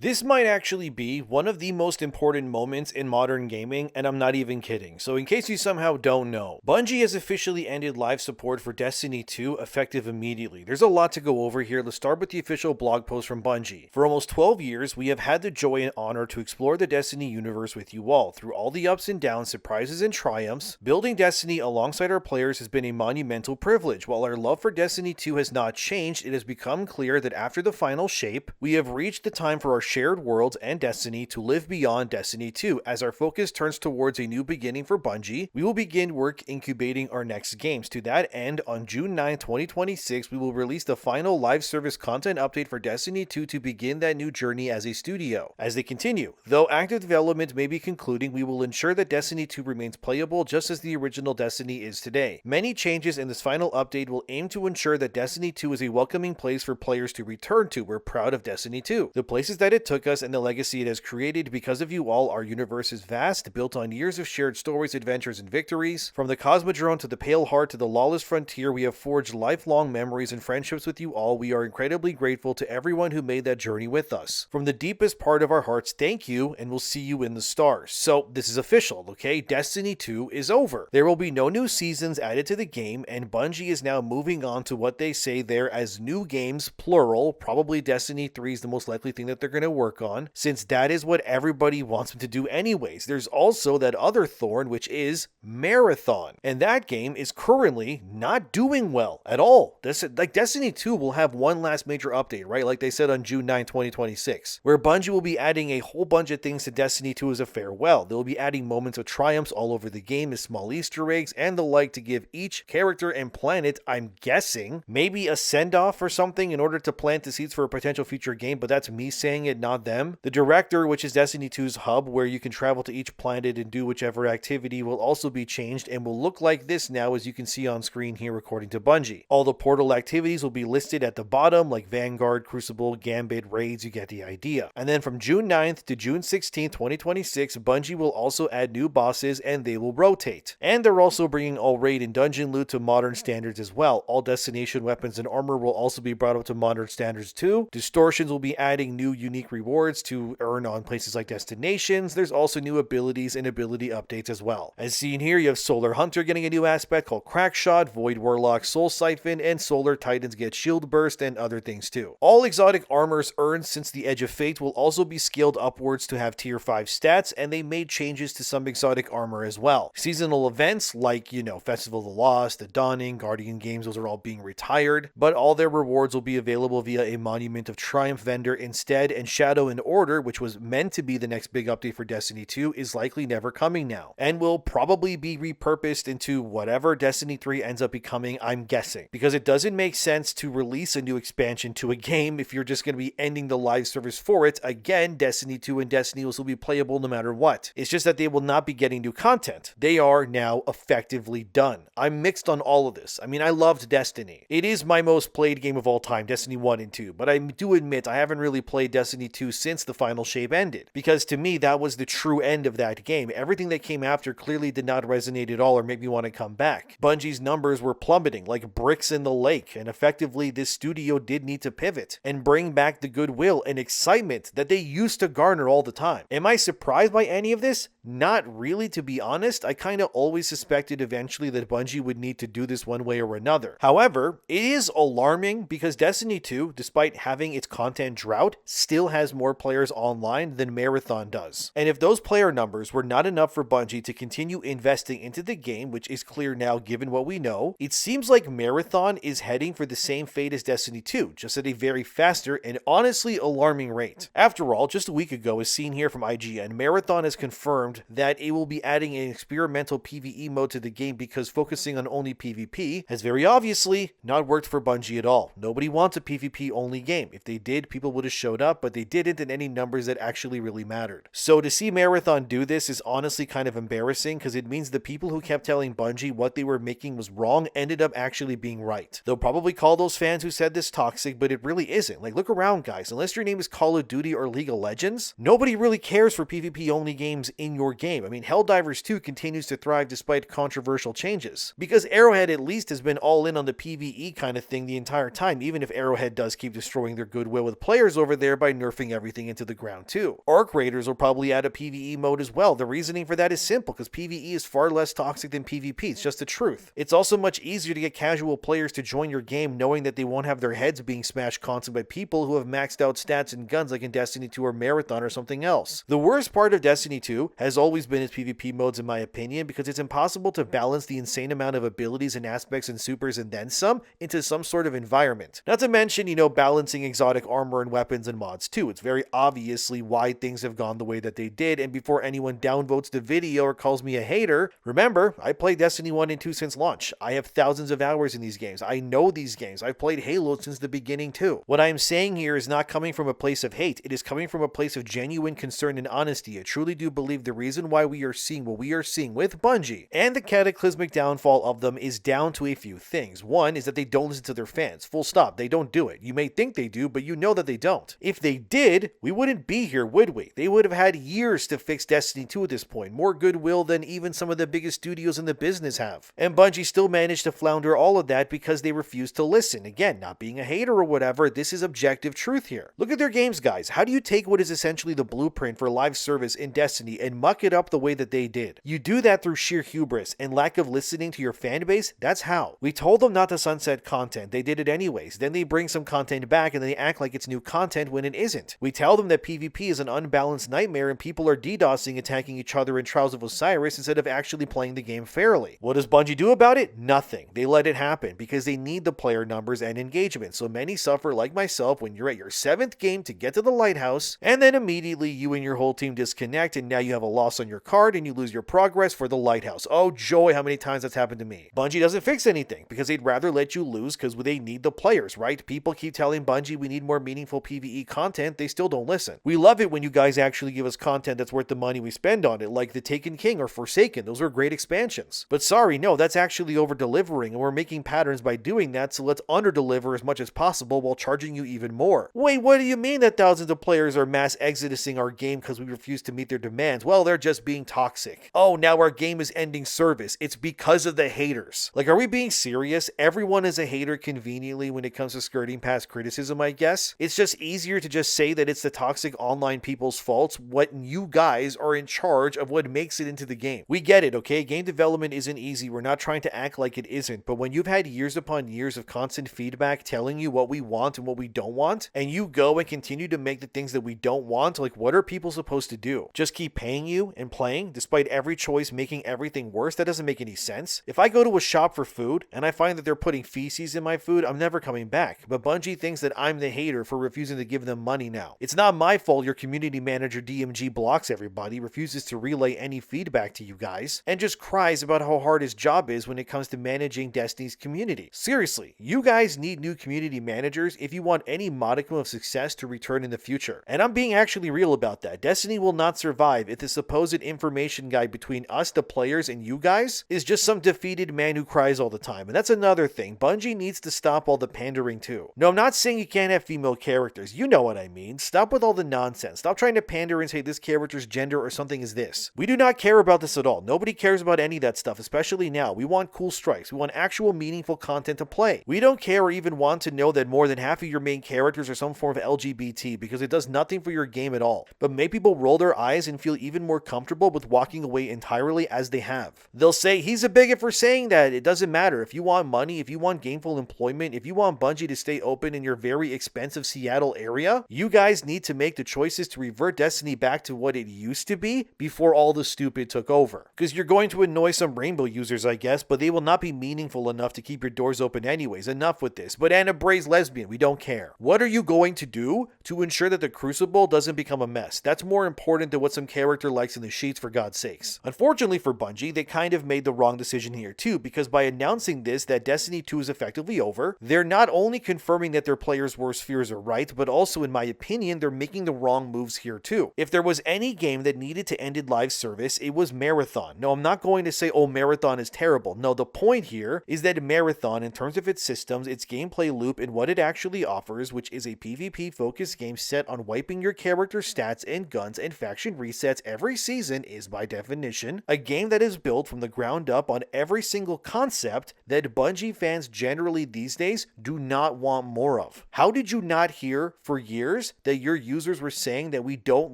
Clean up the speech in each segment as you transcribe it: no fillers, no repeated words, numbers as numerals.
This might actually be one of the most important moments in modern gaming, and I'm not even kidding. So in case you somehow don't know, Bungie has officially ended live support for Destiny 2 effective immediately. There's a lot to go over here. Let's start with the official blog post from Bungie. For almost 12 years, we have had the joy and honor to explore the Destiny universe with you all. Through all the ups and downs, surprises and triumphs, building Destiny alongside our players has been a monumental privilege. While our love for Destiny 2 has not changed, it has become clear that after the final shape, we have reached the time for our shared worlds and Destiny to live beyond Destiny 2. As our focus turns towards a new beginning for Bungie, we will begin work incubating our next games. To that end, on June 9, 2026, we will release the final live service content update for Destiny 2 to begin that new journey as a studio. As they continue, though active development may be concluding, we will ensure that Destiny 2 remains playable just as the original Destiny is today. Many changes in this final update will aim to ensure that Destiny 2 is a welcoming place for players to return to. We're proud of Destiny 2. The places that it took us and the legacy it has created. Because of you all, our universe is vast, built on years of shared stories, adventures, and victories. From the Cosmodrome to the Pale Heart to the Lawless Frontier, we have forged lifelong memories and friendships with you all. We are incredibly grateful to everyone who made that journey with us. From the deepest part of our hearts, thank you, and we'll see you in the stars. So, this is official, okay? Destiny 2 is over. There will be no new seasons added to the game, and Bungie is now moving on to what they say there as new games, plural. Probably Destiny 3 is the most likely thing that they're going to work on, since that is what everybody wants them to do anyways. There's also that other thorn, which is Marathon, and that game is currently not doing well at all. Destiny 2 will have one last major update, right? Like they said on June 9, 2026, where Bungie will be adding a whole bunch of things to Destiny 2 as a farewell. They'll be adding moments of triumphs all over the game as small Easter eggs and the like to give each character and planet, I'm guessing, maybe a send-off or something in order to plant the seeds for a potential future game, but that's me saying it, not them. The director, which is Destiny 2's hub, where you can travel to each planet and do whichever activity, will also be changed and will look like this now, as you can see on screen here according to Bungie. All the portal activities will be listed at the bottom, like Vanguard, Crucible, Gambit, Raids, you get the idea. And then from June 9th to June 16th, 2026, Bungie will also add new bosses and they will rotate. And they're also bringing all raid and dungeon loot to modern standards as well. All destination weapons and armor will also be brought up to modern standards too. Distortions will be adding new unique rewards to earn on places like destinations. There's also new abilities and ability updates as well. As seen here, you have Solar Hunter getting a new aspect called Crackshot, Void Warlock, Soul Siphon, and Solar Titans get Shield Burst and other things too. All exotic armors earned since the Edge of Fate will also be scaled upwards to have tier 5 stats, and they made changes to some exotic armor as well. Seasonal events like, Festival of the Lost, the Dawning, Guardian Games, those are all being retired, but all their rewards will be available via a Monument of Triumph vendor instead, and Shadow and Order, which was meant to be the next big update for Destiny 2, is likely never coming now, and will probably be repurposed into whatever Destiny 3 ends up becoming, I'm guessing, because it doesn't make sense to release a new expansion to a game if you're just going to be ending the live service for it. Again, Destiny 2 and Destiny will still be playable no matter what. It's just that they will not be getting new content. They are now effectively done. I'm mixed on all of this. I mean, I loved Destiny. It is my most played game of all time, Destiny 1 and 2, but I do admit I haven't really played Destiny 2 since the final shape ended, because to me that was the true end of that game. Everything that came after clearly did not resonate at all or make me want to come back. Bungie's numbers were plummeting like bricks in the lake, and effectively this studio did need to pivot and bring back the goodwill and excitement that they used to garner all the time. Am I surprised by any of this? Not really, to be honest. I kind of always suspected eventually that Bungie would need to do this one way or another. However, it is alarming because Destiny 2, despite having its content drought, still has more players online than Marathon does. And if those player numbers were not enough for Bungie to continue investing into the game, which is clear now given what we know, it seems like Marathon is heading for the same fate as Destiny 2, just at a very faster and honestly alarming rate. After all, just a week ago, as seen here from IGN, Marathon has confirmed that it will be adding an experimental PvE mode to the game because focusing on only PvP has very obviously not worked for Bungie at all. Nobody wants a PvP only game. If they did, people would have showed up, but they didn't in any numbers that actually really mattered. So to see Marathon do this is honestly kind of embarrassing because it means the people who kept telling Bungie what they were making was wrong ended up actually being right. They'll probably call those fans who said this toxic, but it really isn't. Like, look around, guys. Unless your name is Call of Duty or League of Legends, nobody really cares for PvP only games in your game. I mean, Helldivers 2 continues to thrive despite controversial changes, because Arrowhead at least has been all in on the PvE kind of thing the entire time, even if Arrowhead does keep destroying their goodwill with players over there by nerfing nerfing everything into the ground too. Arc Raiders will probably add a PvE mode as well. The reasoning for that is simple, because PvE is far less toxic than PvP. It's just the truth. It's also much easier to get casual players to join your game knowing that they won't have their heads being smashed constantly by people who have maxed out stats and guns like in Destiny 2 or Marathon or something else. The worst part of Destiny 2 has always been its PvP modes in my opinion, because it's impossible to balance the insane amount of abilities and aspects and supers and then some into some sort of environment. Not to mention, balancing exotic armor and weapons and mods too. It's very obviously why things have gone the way that they did, and before anyone downvotes the video or calls me a hater, remember, I played Destiny 1 and 2 since launch. I have thousands of hours in these games. I know these games. I've played Halo since the beginning too. What I am saying here is not coming from a place of hate. It is coming from a place of genuine concern and honesty. I truly do believe the reason why we are seeing what we are seeing with Bungie and the cataclysmic downfall of them is down to a few things. One is that they don't listen to their fans. Full stop. They don't do it. You may think they do, but you know that they don't. If they did, we wouldn't be here, would we? They would have had years to fix Destiny 2 at this point. More goodwill than even some of the biggest studios in the business have. And Bungie still managed to flounder all of that because they refused to listen. Again, not being a hater or whatever, this is objective truth here. Look at their games, guys. How do you take what is essentially the blueprint for live service in Destiny and muck it up the way that they did? You do that through sheer hubris and lack of listening to your fan base. That's how. We told them not to sunset content. They did it anyways. Then they bring some content back and they act like it's new content when it isn't. We tell them that PvP is an unbalanced nightmare and people are DDoSing, attacking each other in Trials of Osiris instead of actually playing the game fairly. What does Bungie do about it? Nothing. They let it happen because they need the player numbers and engagement. So many suffer, like myself, when you're at your 7th game to get to the lighthouse and then immediately you and your whole team disconnect and now you have a loss on your card and you lose your progress for the lighthouse. Oh joy, how many times that's happened to me. Bungie doesn't fix anything because they'd rather let you lose because they need the players, right? People keep telling Bungie we need more meaningful PvE content. They still don't listen. We love it when you guys actually give us content that's worth the money we spend on it, like The Taken King or Forsaken. Those are great expansions. But sorry, no, that's actually over-delivering, and we're making patterns by doing that, so let's under-deliver as much as possible while charging you even more. Wait, what do you mean that thousands of players are mass exodusing our game because we refuse to meet their demands? Well, they're just being toxic. Oh, now our game is ending service. It's because of the haters. Like, are we being serious? Everyone is a hater conveniently when it comes to skirting past criticism, I guess. It's just easier to just say that it's the toxic online people's faults when you guys are in charge of what makes it into the game. We get it, okay? Game development isn't easy. We're not trying to act like it isn't, but when you've had years upon years of constant feedback telling you what we want and what we don't want, and you go and continue to make the things that we don't want, like what are people supposed to do? Just keep paying you and playing despite every choice making everything worse? That doesn't make any sense. If I go to a shop for food and I find that they're putting feces in my food, I'm never coming back. But Bungie thinks that I'm the hater for refusing to give them money now. It's not my fault your community manager DMG blocks everybody, refuses to relay any feedback to you guys, and just cries about how hard his job is when it comes to managing Destiny's community. Seriously, you guys need new community managers if you want any modicum of success to return in the future. And I'm being actually real about that. Destiny will not survive if the supposed information guy between us, the players, and you guys is just some defeated man who cries all the time. And that's another thing. Bungie needs to stop all the pandering too. No, I'm not saying you can't have female characters. You know what I mean. Stop with all the nonsense. Stop trying to pander and say this character's gender or something is this. We do not care about this at all. Nobody cares about any of that stuff, especially now. We want cool strikes. We want actual meaningful content to play. We don't care or even want to know that more than half of your main characters are some form of LGBT because it does nothing for your game at all. But make people roll their eyes and feel even more comfortable with walking away entirely as they have. They'll say, he's a bigot for saying that. It doesn't matter. If you want money, if you want gainful employment, if you want Bungie to stay open in your very expensive Seattle area, you guys need to make the choices to revert Destiny back to what it used to be before all the stupid took over. Because you're going to annoy some Rainbow users, I guess, but they will not be meaningful enough to keep your doors open anyways. Enough with this. But Anna Bray's lesbian, we don't care. What are you going to do to ensure that the Crucible doesn't become a mess? That's more important than what some character likes in the sheets, for God's sakes. Unfortunately for Bungie, they kind of made the wrong decision here too, because by announcing this, that Destiny 2 is effectively over, they're not only confirming that their players' worst fears are right, but also, in my opinion, they're making the wrong moves here too. If there was any game that needed to end live service, it was Marathon. No, I'm not going to say, oh, Marathon is terrible. No, the point here is that Marathon, in terms of its systems, its gameplay loop, and what it actually offers, which is a PvP-focused game set on wiping your character stats and guns and faction resets every season, is by definition a game that is built from the ground up on every single concept that Bungie fans generally these days do not want more of. How did you not hear for years years that your users were saying that we don't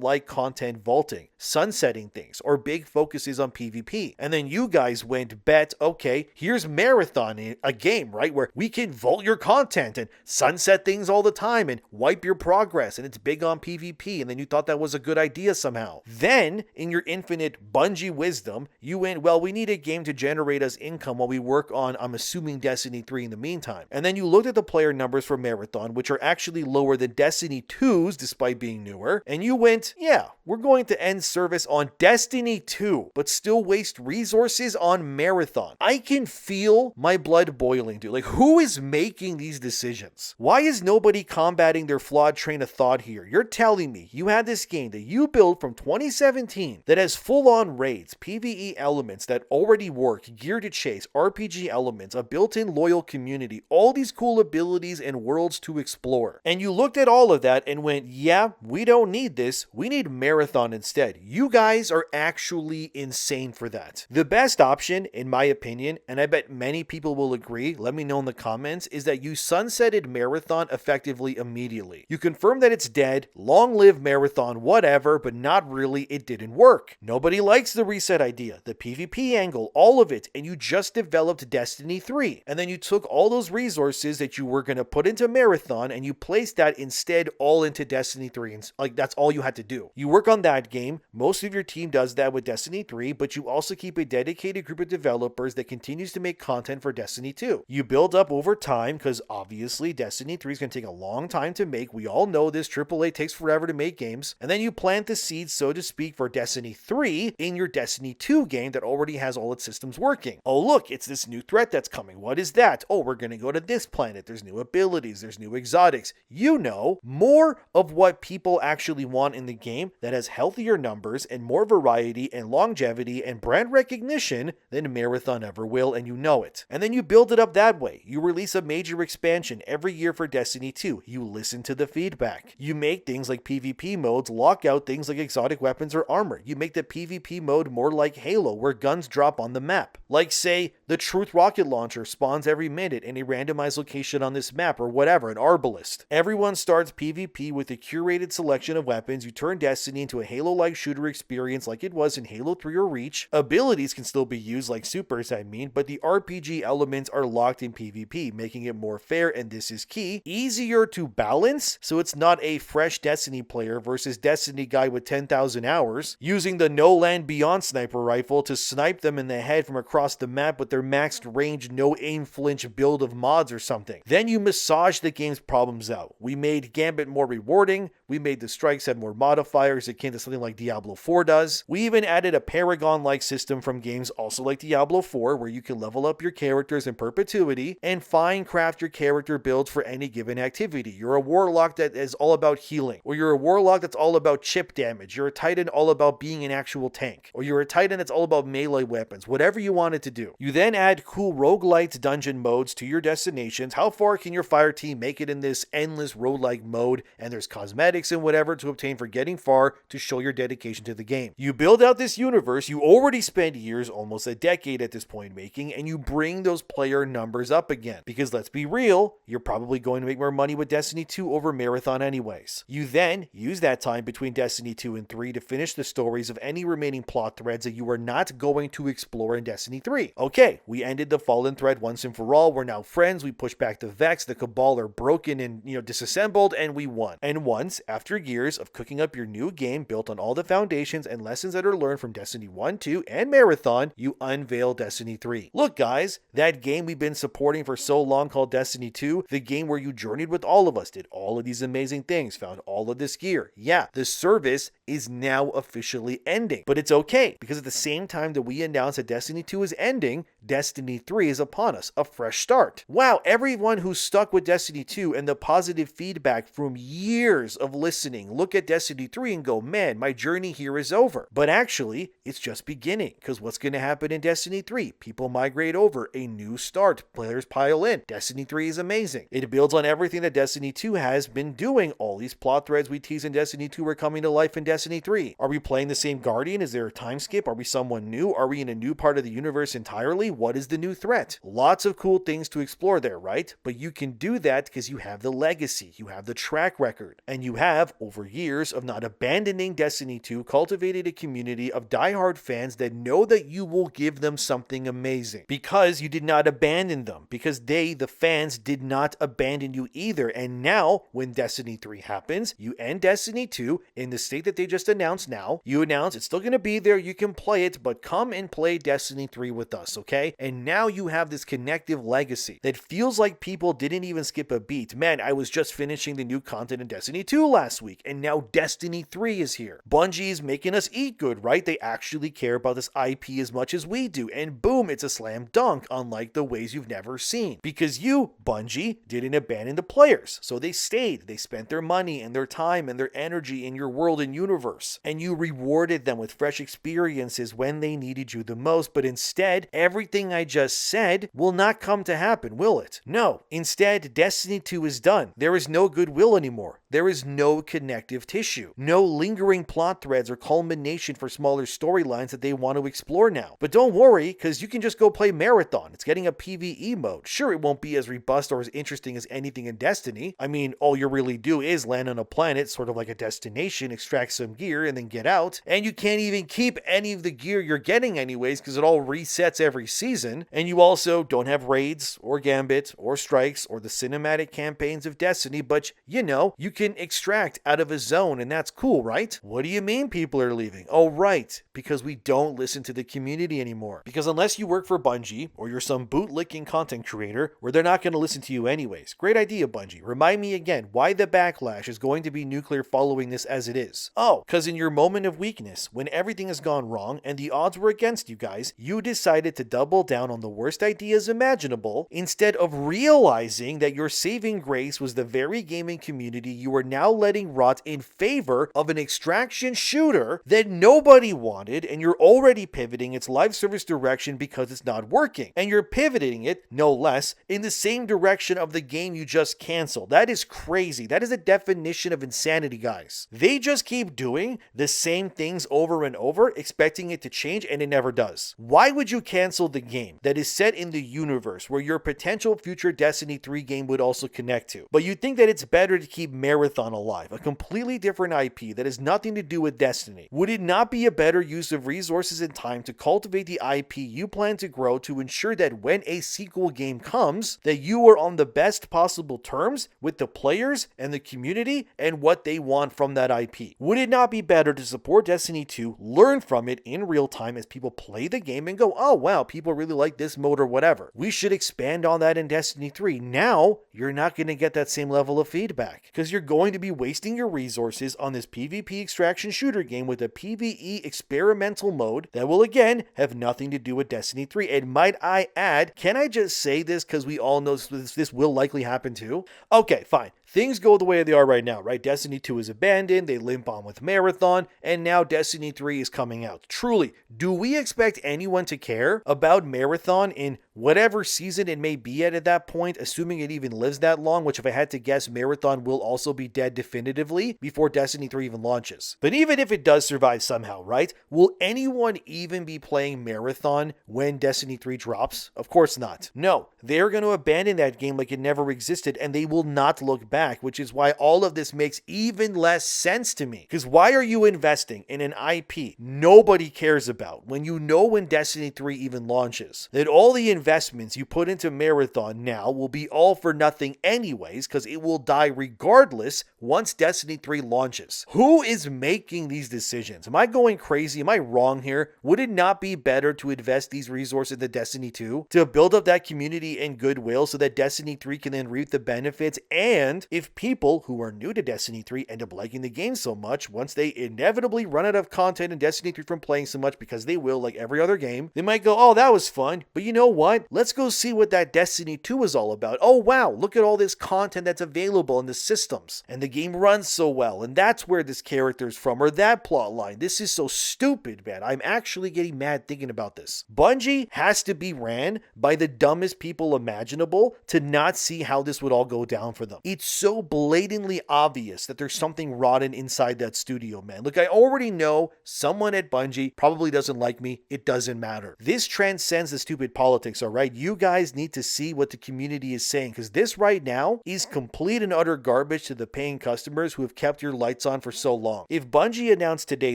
like content vaulting, sunsetting things, or big focuses on PvP. And then you guys went, bet, okay, here's Marathon, a game, right, where we can vault your content and sunset things all the time and wipe your progress, and it's big on PvP, and then you thought that was a good idea somehow. Then, in your infinite Bungie wisdom, you went, well, we need a game to generate us income while we work on, I'm assuming, Destiny 3 in the meantime. And then you looked at the player numbers for Marathon, which are actually lower than Destiny 2's despite being newer, and you went, yeah, we're going to end service on Destiny 2, but still waste resources on Marathon. I can feel my blood boiling, dude. Like, who is making these decisions? Why is nobody combating their flawed train of thought here? You're telling me you had this game that you built from 2017 that has full-on raids, PvE elements that already work, gear to chase, RPG elements, a built-in loyal community, all these cool abilities and worlds to explore. And you looked at all of that and went, yeah, we don't need this. We need Marathon instead. You guys are actually insane for that. The best option, in my opinion, and I bet many people will agree, let me know in the comments, is that you sunsetted Marathon effectively immediately. You confirm that it's dead, long live Marathon, whatever, but not really, it didn't work. Nobody likes the reset idea, the PvP angle, all of it, and you just developed Destiny 3. And then you took all those resources that you were going to put into Marathon and you placed that instead all into Destiny 3. And like, that's all you had to do. You work on that game. Most of your team does that with Destiny 3, but you also keep a dedicated group of developers that continues to make content for Destiny 2. You build up over time because obviously Destiny 3 is going to take a long time to make. We all know this. AAA takes forever to make games. And then you plant the seeds, so to speak, for Destiny 3 in your Destiny 2 game that already has all its systems working. Oh, look, it's this new threat that's coming. What is that? Oh, we're going to go to this planet. There's new abilities. There's new exotics. You know, more of what people actually want in the game that has healthier numbers and more variety and longevity and brand recognition than Marathon ever will, and you know it. And then you build it up that way. You release a major expansion every year for Destiny 2. You listen to the feedback. You make things like PvP modes lock out things like exotic weapons or armor. You make the PvP mode more like Halo, where guns drop on the map. Like, say, the Truth rocket launcher spawns every minute in a randomized location on this map, or whatever, an arbalist. Everyone starts PvP with a curated selection of weapons. You turn Destiny into a Halo-like shooter experience like it was in Halo 3 or Reach. Abilities can still be used, like supers, but the RPG elements are locked in PvP, making it more fair, and this is key, easier to balance, so it's not a fresh Destiny player versus Destiny guy with 10,000 hours, using the No Land Beyond sniper rifle to snipe them in the head from across the map with their maxed range, no aim flinch build of mods or something. Then you massage the game's problems out. We made Gambit more rewarding, we made the strikes have more modifiers akin to something like Diablo 4 does. We even added a Paragon-like system from games also like Diablo 4, where you can level up your characters in perpetuity and fine craft your character builds for any given activity. You're a warlock that is all about healing, or you're a warlock that's all about chip damage. You're a titan all about being an actual tank, or you're a titan that's all about melee weapons, whatever you wanted to do. You then add cool roguelite dungeon modes to your destinations. How far can your fire team make it in this endless roguelike mode? And there's cosmetics and whatever to obtain for getting far to show your dedication to the game. You build out this universe you already spent years, almost a decade at this point, making, and you bring those player numbers up again. Because let's be real, you're probably going to make more money with Destiny 2 over Marathon anyways. You then use that time between Destiny 2 and 3 to finish the stories of any remaining plot threads that you are not going to explore in Destiny 3. Okay, we ended the Fallen thread once and for all. We're now friends. We push back the Vex. The Cabal are broken and, disassembled, and we won. And once, after years of cooking up your new game built on all the foundations and lessons that are learned from Destiny 1, 2, and Marathon, you unveil Destiny 3. Look, guys, that game we've been supporting for so long called Destiny 2, the game where you journeyed with all of us, did all of these amazing things, found all of this gear. Yeah, the service is now officially ending. But it's okay, because at the same time that we announced that Destiny 2 is ending, Destiny 3 is upon us, a fresh start. Wow, everyone who's stuck with Destiny 2 and the positive feedback from years of listening, look at Destiny 3 and go, man, my journey here is over. But actually, it's just beginning, because what's going to happen in Destiny 3? People migrate over, a new start, players pile in. Destiny 3 is amazing. It builds on everything that Destiny 2 has been doing. All these plot threads we tease in Destiny 2 are coming to life in Destiny 3. Are we playing the same Guardian? Is there a time skip? Are we someone new? Are we in a new part of the universe entirely? What is the new threat? Lots of cool things to explore there, right? But you can do that because you have the legacy, you have the track record, and you have have, over years of not abandoning Destiny 2, cultivated a community of diehard fans that know that you will give them something amazing. Because you did not abandon them. Because they, the fans, did not abandon you either. And now, when Destiny 3 happens, you end Destiny 2 in the state that they just announced now. You announce it's still going to be there, you can play it, but come and play Destiny 3 with us, okay? And now you have this connective legacy that feels like people didn't even skip a beat. Man, I was just finishing the new content in Destiny 2 last week, and now Destiny 3 is here. Bungie is making us eat good, right? They actually care about this IP as much as we do, and boom, it's a slam dunk, unlike the ways you've never seen. Because you, Bungie, didn't abandon the players, so they stayed. They spent their money and their time and their energy in your world and universe, and you rewarded them with fresh experiences when they needed you the most. But instead, everything I just said will not come to happen, will it? No. Instead, Destiny 2 is done. There is no goodwill anymore. There is no connective tissue. No lingering plot threads or culmination for smaller storylines that they want to explore now. But don't worry, because you can just go play Marathon. It's getting a PvE mode. Sure, it won't be as robust or as interesting as anything in Destiny. I mean, all you really do is land on a planet, sort of like a destination, extract some gear, and then get out. And you can't even keep any of the gear you're getting anyways, because it all resets every season. And you also don't have raids, or Gambit, or strikes, or the cinematic campaigns of Destiny, but you know, you can extract out of a zone, and that's cool, right? What do you mean people are leaving? Oh, right, because we don't listen to the community anymore. Because unless you work for Bungie, or you're some bootlicking content creator, where they're not going to listen to you anyways. Great idea, Bungie. Remind me again why the backlash is going to be nuclear following this as it is. Oh, because in your moment of weakness, when everything has gone wrong and the odds were against you guys, you decided to double down on the worst ideas imaginable instead of realizing that your saving grace was the very gaming community you are now letting rot in favor of an extraction shooter that nobody wanted, and you're already pivoting its live service direction because it's not working. And you're pivoting it, no less, in the same direction of the game you just canceled. That is crazy. That is a definition of insanity, guys. They just keep doing the same things over and over, expecting it to change, and it never does. Why would you cancel the game that is set in the universe where your potential future Destiny 3 game would also connect to? But you think that it's better to keep Marathon alive, a completely different IP that has nothing to do with Destiny. Would it not be a better use of resources and time to cultivate the IP you plan to grow to ensure that when a sequel game comes, that you are on the best possible terms with the players and the community and what they want from that IP? Would it not be better to support Destiny 2, learn from it in real time as people play the game and go, oh wow, people really like this mode or whatever. We should expand on that in Destiny 3. Now, you're not going to get that same level of feedback because you're going to be wasting your resources on this PvP extraction shooter game with a PvE experimental mode that will again have nothing to do with Destiny 3. And might I add, can I just say this because we all know this will likely happen too? Okay, fine. Things go the way they are right now, right? Destiny 2 is abandoned, they limp on with Marathon, and now Destiny 3 is coming out. Truly, do we expect anyone to care about Marathon in whatever season it may be at that point, assuming it even lives that long, which if I had to guess, Marathon will also be dead definitively before Destiny 3 even launches. But even if it does survive somehow, right? Will anyone even be playing Marathon when Destiny 3 drops? Of course not. No, they're going to abandon that game like it never existed, and they will not look back, which is why all of this makes even less sense to me. Because why are you investing in an IP nobody cares about when you know when Destiny 3 even launches that all the investments you put into Marathon now will be all for nothing anyways, because it will die regardless once Destiny 3 launches? Who is making these decisions? Am I going crazy? Am I wrong here? Would it not be better to invest these resources into Destiny 2 to build up that community and goodwill so that Destiny 3 can then reap the benefits? And if people who are new to Destiny 3 end up liking the game so much, once they inevitably run out of content in Destiny 3 from playing so much, because they will like every other game, they might go, oh, that was fun, but you know what? Let's go see what that Destiny 2 is all about. Oh wow, look at all this content that's available in the systems, and the game runs so well, and that's where this character's from, or that plot line. This is so stupid, man. I'm actually getting mad thinking about this. Bungie has to be ran by the dumbest people imaginable to not see how this would all go down for them. It's so blatantly obvious that there's something rotten inside that studio, man. Look, I already know someone at Bungie probably doesn't like me. It doesn't matter. This transcends the stupid politics, all right? You guys need to see what the community is saying, because this right now is complete and utter garbage to the paying customers who have kept your lights on for so long. If Bungie announced today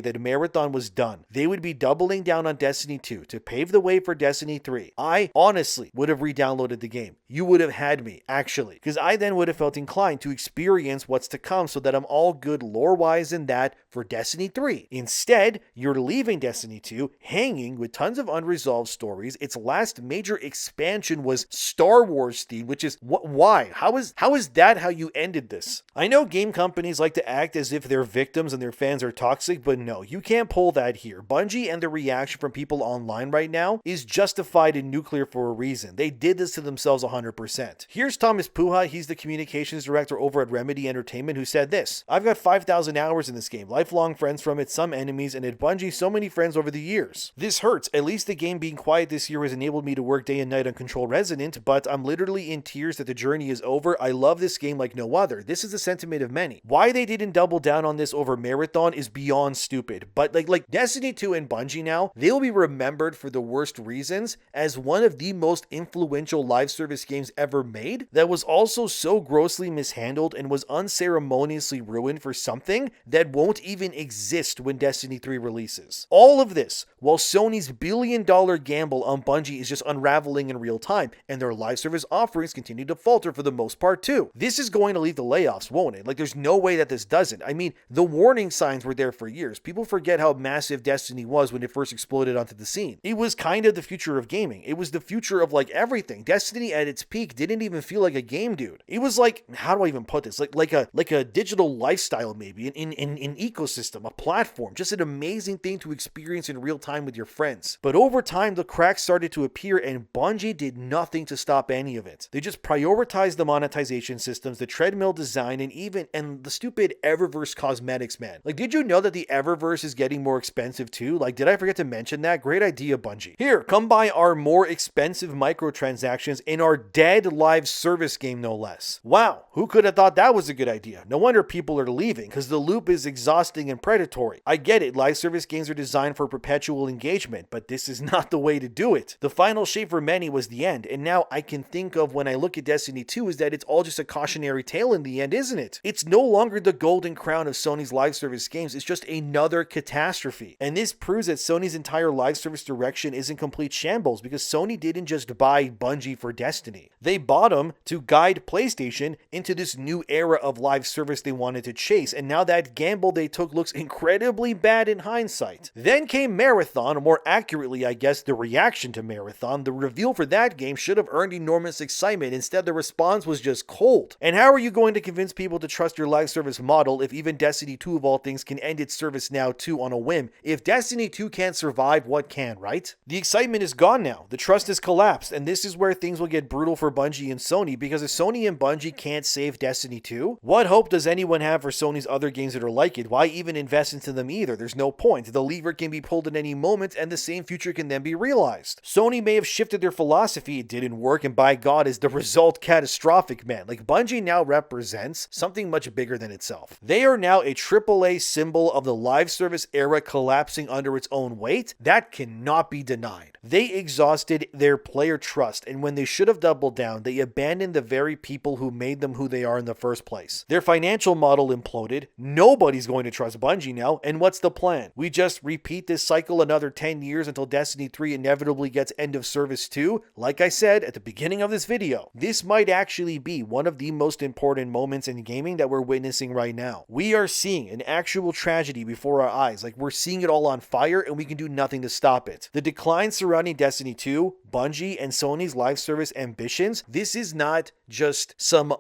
that Marathon was done, they would be doubling down on Destiny 2 to pave the way for Destiny 3. I honestly would have re-downloaded the game. You would have had me, actually, because I then would have felt inclined to experience what's to come so that I'm all good lore-wise in that for Destiny 3. Instead, you're leaving Destiny 2 hanging with tons of unresolved stories. Its last major expansion was Star Wars themed, which is why? How is that how you ended this? I know game companies like to act as if they're victims and their fans are toxic, but no, you can't pull that here. Bungie and the reaction from people online right now is justified in nuclear for a reason. They did this to themselves 100%. Here's Thomas Puha, he's the communications director over at Remedy Entertainment, who said this: "I've got 5,000 hours in this game, lifelong friends from it, some enemies, and at Bungie, so many friends over the years. This hurts. At least the game being quiet this year has enabled me to work day and night on Control Resonant, but I'm literally in tears that the journey is over. I love this game like no other." This is the sentiment of many. Why they didn't double down on this over Marathon is beyond stupid, but like Destiny 2 and Bungie now, they'll be remembered for the worst reasons as one of the most influential live service games ever made that was also so grossly mishandled and was unceremoniously ruined for something that won't even exist when Destiny 3 releases. All of this while Sony's billion-dollar gamble on Bungie is just unraveling in real time, and their live service offerings continue to falter for the most part too. This is going to lead to layoffs, won't it? Like, there's no way that this doesn't. I mean, the warning signs were there for years. People forget how massive Destiny was when it first exploded onto the scene. It was kind of the future of gaming. It was the future of like everything. Destiny at its peak didn't even feel like a game, dude. It was like, how do I even put this? Like a digital lifestyle, maybe an ecosystem, a platform, just an amazing thing to experience in real time with your friends. But over time, the cracks started to appear, and Bungie did nothing to stop any of it. They just prioritized the monetization systems, the treadmill design, and the stupid Eververse cosmetics, man. Like, did you know that the Eververse is getting more expensive too? Like, did I forget to mention that? Great idea, Bungie. Here, come buy our more expensive microtransactions in our dead live service game, no less. Wow, who could have thought that was a good idea? No wonder people are leaving, because the loop is exhausting and predatory. I get it, live service games are designed for perpetual engagement, but this is not the way to do it. The final shape for many was the end, and now I can think of when I look at Destiny 2 is that it's all just a cautionary tale in the end, isn't it? It's no longer the golden crown of Sony's live service games, it's just another catastrophe. And this proves that Sony's entire live service direction is in complete shambles, because Sony didn't just buy Bungie for Destiny. They bought them to guide PlayStation into this new era of live service they wanted to chase, and now that gamble they took looks incredibly bad in hindsight. Then came Marathon, or more accurately, I guess, the reaction to Marathon. The reveal for that game should have earned enormous excitement. Instead, the response was just cold. And how are you going to convince people to trust your live service model if even Destiny 2 of all things can end its service now too on a whim? If Destiny 2 can't survive, what can, right? The excitement is gone now. The trust has collapsed, and this is where things will get brutal for Bungie and Sony, because if Sony and Bungie can't save Destiny 2, what hope does anyone have for Sony's other games that are like it? Why even invest into them either? There's no point. The lever can be pulled at any moment, and the same future can then be realized. Sony may have shifted their philosophy, it didn't work, and by God, is the result catastrophic, man. Like, Bungie now represents something much bigger than itself. They are now a AAA symbol of the live service era collapsing under its own weight. That cannot be denied. They exhausted their player trust, and when they should have doubled down, they abandoned the very people who made them who they are in the first place. Their financial model imploded. Nobody's going to trust Bungie now, and what's the plan? We just repeat this cycle another 10 years until Destiny 3 inevitably gets end of service too? Like I said at the beginning of this video, this might actually be one of the most important moments in gaming that we're witnessing right now. We are seeing an actual tragedy before our eyes. Like, we're seeing it all on fire, and we can do nothing to stop it. The decline surrounding Destiny 2, Bungie, and Sony's live service ambitions, this is not just some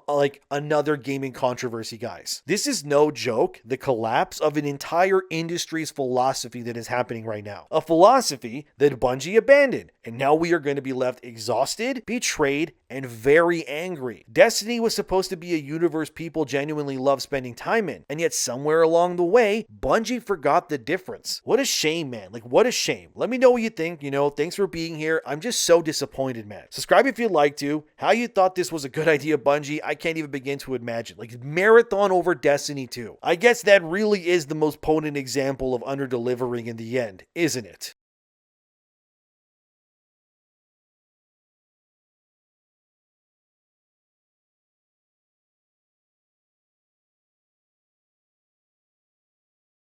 another gaming controversy, guys. This is no joke. The collapse of an entire industry's philosophy that is happening right now. A philosophy that Bungie abandoned, and now we are going to be left exhausted, betrayed, and very angry. Destiny was supposed to be a universe people genuinely love spending time in, and yet somewhere along the way, Bungie forgot the difference. What a shame, man. Like, what a shame. Let me know what you think. Thanks for being here. I'm just so disappointed, man. Subscribe if you'd like to. How you thought this was a good good idea, Bungie. I can't even begin to imagine. Like, marathon over Destiny 2. I guess that really is the most potent example of under-delivering in the end, isn't it?